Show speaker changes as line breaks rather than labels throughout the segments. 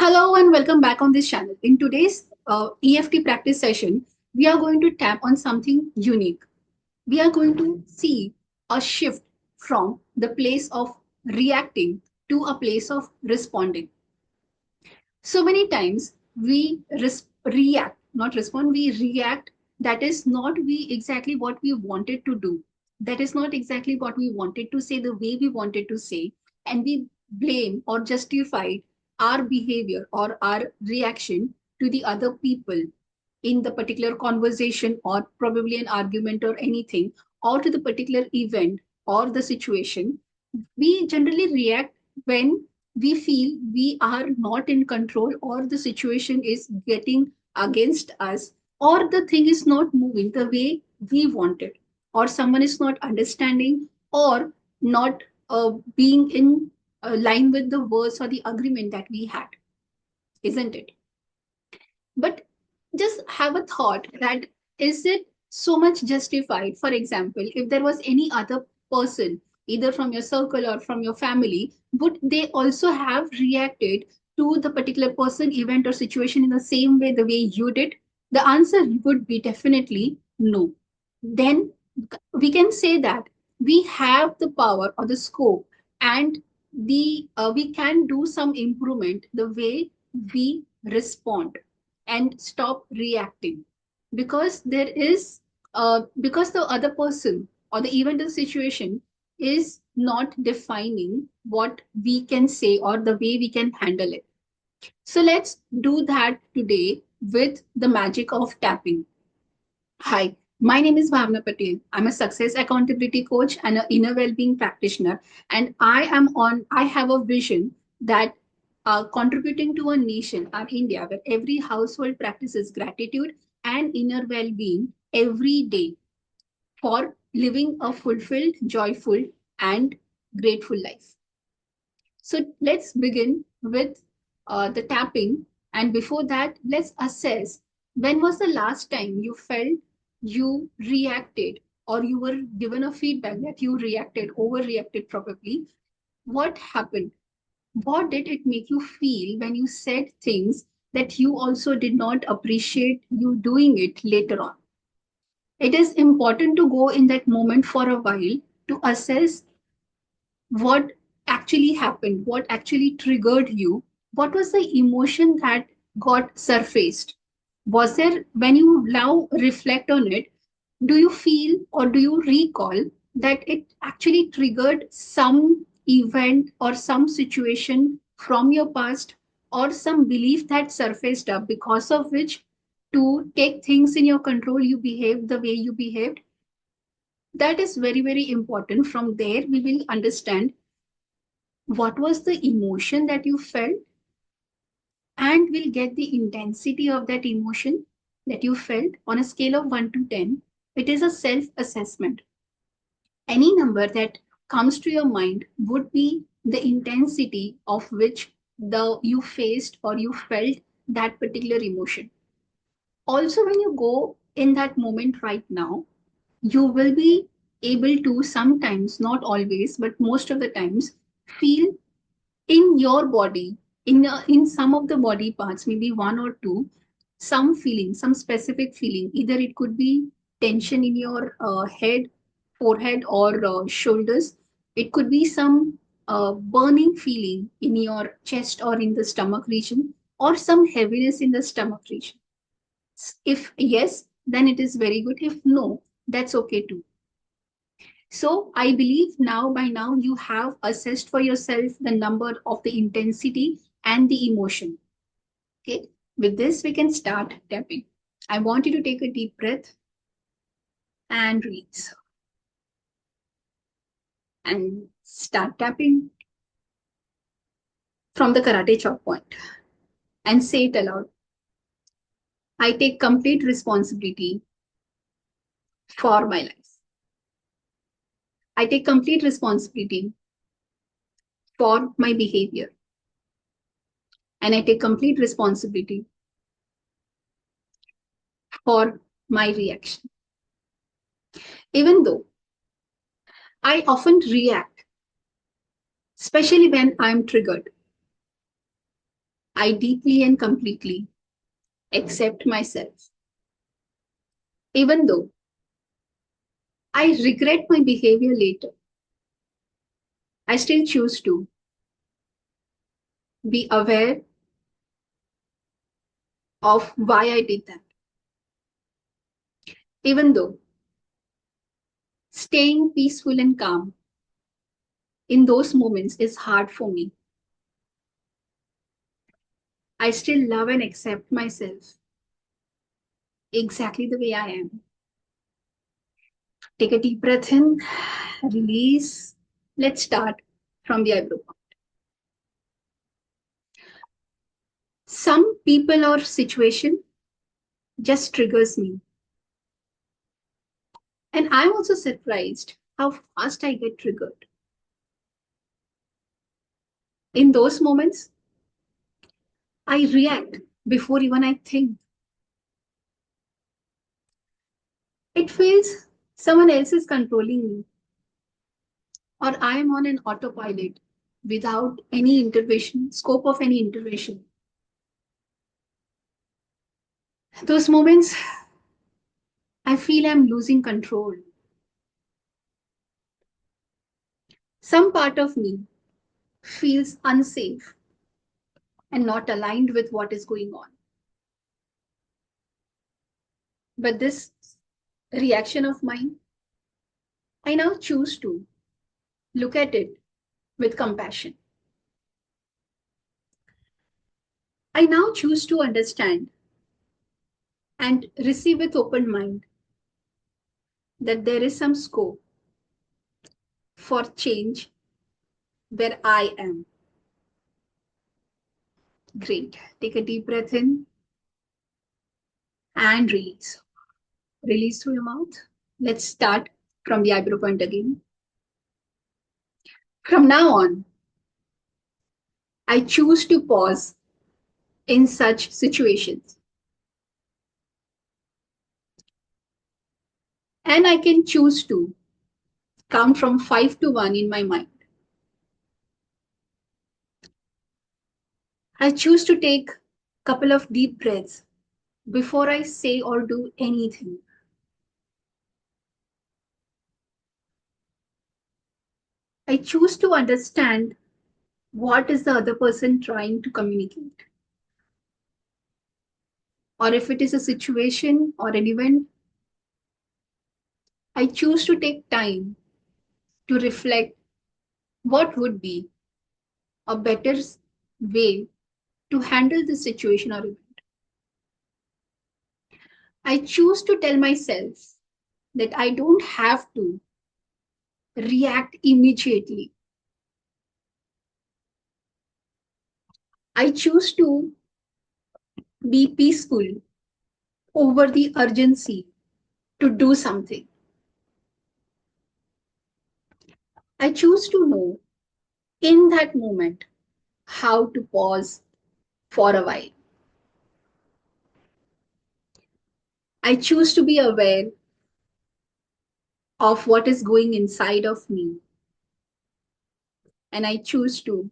Hello and welcome back on this channel. In today's EFT practice session, we are going to tap on something unique. We are going to see a shift from the place of reacting to a place of responding. So many times we react, not respond, we react. That is not we exactly what we wanted to do. That is not exactly what we wanted to say the way we wanted to say. And we blame or justify our behavior or our reaction to the other people in the particular conversation or probably an argument or anything, or to the particular event or the situation. We generally react when we feel we are not in control, or the situation is getting against us, or the thing is not moving the way we wanted, or someone is not understanding, or not being in line with the words or the agreement that we had, isn't it? But just have a thought that is it so much justified? For example, if there was any other person, either from your circle or from your family, would they also have reacted to the particular person, event, or situation in the same way the way you did? The answer would be definitely no. Then we can say that we have the power or the scope, and the we can do some improvement the way we respond and stop reacting, because there is because the other person or the event or situation is not defining what we can say or the way we can handle it. So let's do that today with the magic of tapping. Hi, my name is Bhavna Patel. I'm a success accountability coach and an inner well-being practitioner. And I have a vision that contributing to a nation, our India, where every household practices gratitude and inner well-being every day for living a fulfilled, joyful, and grateful life. So let's begin with the tapping. And before that, let's assess when was the last time you felt you reacted, or you were given a feedback that you reacted, overreacted probably. What happened? What did it make you feel when you said things that you also did not appreciate you doing it later on? It is important to go in that moment for a while to assess what actually happened, what actually triggered you, what was the emotion that got surfaced. Was there, when you now reflect on it, do you feel or do you recall that it actually triggered some event or some situation from your past, or some belief that surfaced up because of which to take things in your control you behaved the way you behaved? That is very, very important. From there we will understand what was the emotion that you felt, and we'll get the intensity of that emotion that you felt on a scale of 1 to 10. It is a self assessment. Any number that comes to your mind would be the intensity of which the you faced or you felt that particular emotion. Also, when you go in that moment right now, you will be able to sometimes, not always, but most of the times, feel in your body, in some of the body parts, maybe one or two, some feeling, some specific feeling. Either it could be tension in your head, forehead, or shoulders. It could be some burning feeling in your chest or in the stomach region, or some heaviness in the stomach region. If yes, then it is very good. If no, that's okay too. So I believe now, by now, you have assessed for yourself the number of the intensity and the emotion. Okay. With this, we can start tapping. I want you to take a deep breath and release, and start tapping from the karate chop point and say it aloud. I take complete responsibility for my life. I take complete responsibility for my behavior, and I take complete responsibility for my reaction. Even though I often react, especially when I'm triggered, I deeply and completely accept myself. Even though I regret my behavior later, I still choose to be aware of why I did that. Even though staying peaceful and calm in those moments is hard for me, I still love and accept myself exactly the way I am. Take a deep breath in, release. Let's start from the eyebrow point. Some people or situation just triggers me. And I'm also surprised how fast I get triggered. In those moments, I react before even I think. It feels someone else is controlling me, or I am on an autopilot without any intervention, scope of any intervention. Those moments, I feel I'm losing control. Some part of me feels unsafe and not aligned with what is going on. But this reaction of mine, I now choose to look at it with compassion. I now choose to understand and receive with open mind that there is some scope for change where I am. Great. Take a deep breath in and release. Release through your mouth. Let's start from the eyebrow point again. From now on, I choose to pause in such situations. And I can choose to count from 5 to 1 in my mind. I choose to take a couple of deep breaths before I say or do anything. I choose to understand what is the other person trying to communicate. Or if it is a situation or an event, I choose to take time to reflect what would be a better way to handle the situation or event. I choose to tell myself that I don't have to react immediately. I choose to be peaceful over the urgency to do something. I choose to know in that moment how to pause for a while. I choose to be aware of what is going inside of me, and I choose to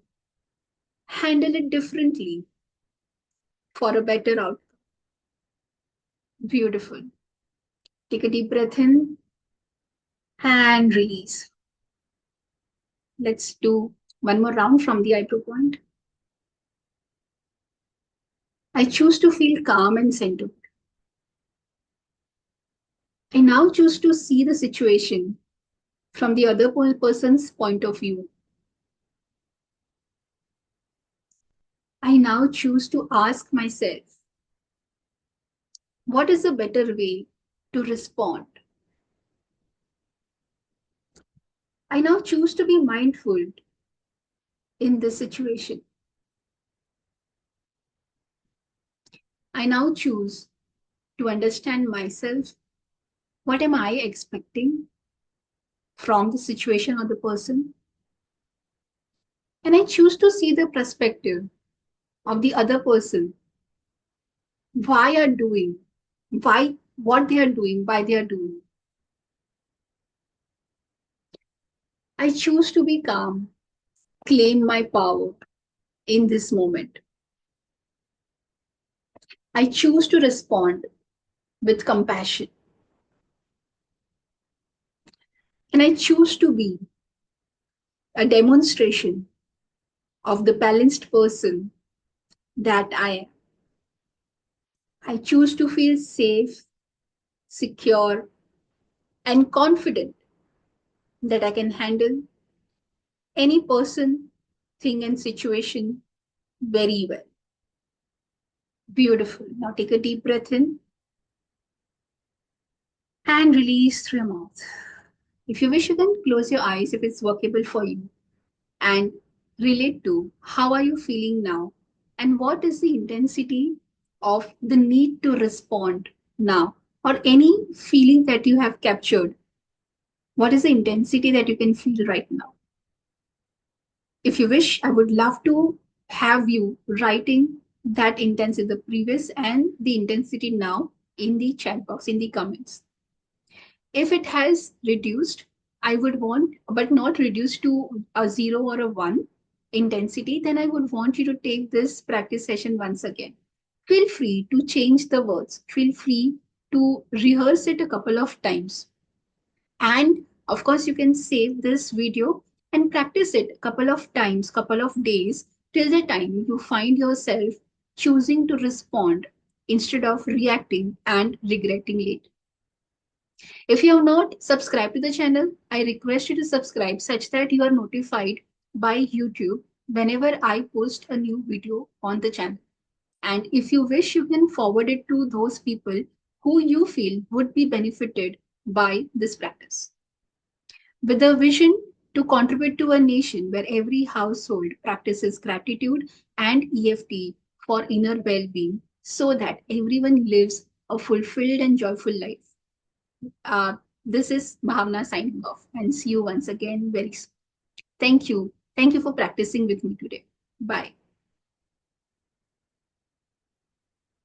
handle it differently for a better outcome. Beautiful. Take a deep breath in and release. Let's do one more round from the eyebrow point. I choose to feel calm and centered. I now choose to see the situation from the other person's point of view. I now choose to ask myself, what is a better way to respond? I now choose to be mindful in this situation. I now choose to understand myself. What am I expecting from the situation or the person? And I choose to see the perspective of the other person, why are doing, why, what they are doing, why they are doing. I choose to be calm, claim my power in this moment. I choose to respond with compassion. And I choose to be a demonstration of the balanced person that I am. I choose to feel safe, secure, and confident that I can handle any person, thing, and situation very well. Beautiful. Now take a deep breath in and release through your mouth. If you wish, you can close your eyes if it's workable for you and relate to how are you feeling now and what is the intensity of the need to respond now, or any feeling that you have captured. What is the intensity that you can feel right now? If you wish, I would love to have you writing that intensity, the previous and the intensity now, in the chat box, in the comments. If it has reduced, I would want, but not reduced to a 0 or a 1 intensity, then I would want you to take this practice session once again. Feel free to change the words, feel free to rehearse it a couple of times. And of course, you can save this video and practice it a couple of times, couple of days, till the time you find yourself choosing to respond instead of reacting and regretting later. If you have not subscribed to the channel, I request you to subscribe such that you are notified by YouTube whenever I post a new video on the channel. And if you wish, you can forward it to those people who you feel would be benefited by this practice. With a vision to contribute to a nation where every household practices gratitude and EFT for inner well being so that everyone lives a fulfilled and joyful life. Uh, this is Bhavna signing off, and see you once again very soon. Thank you. Thank you for practicing with me today. Bye.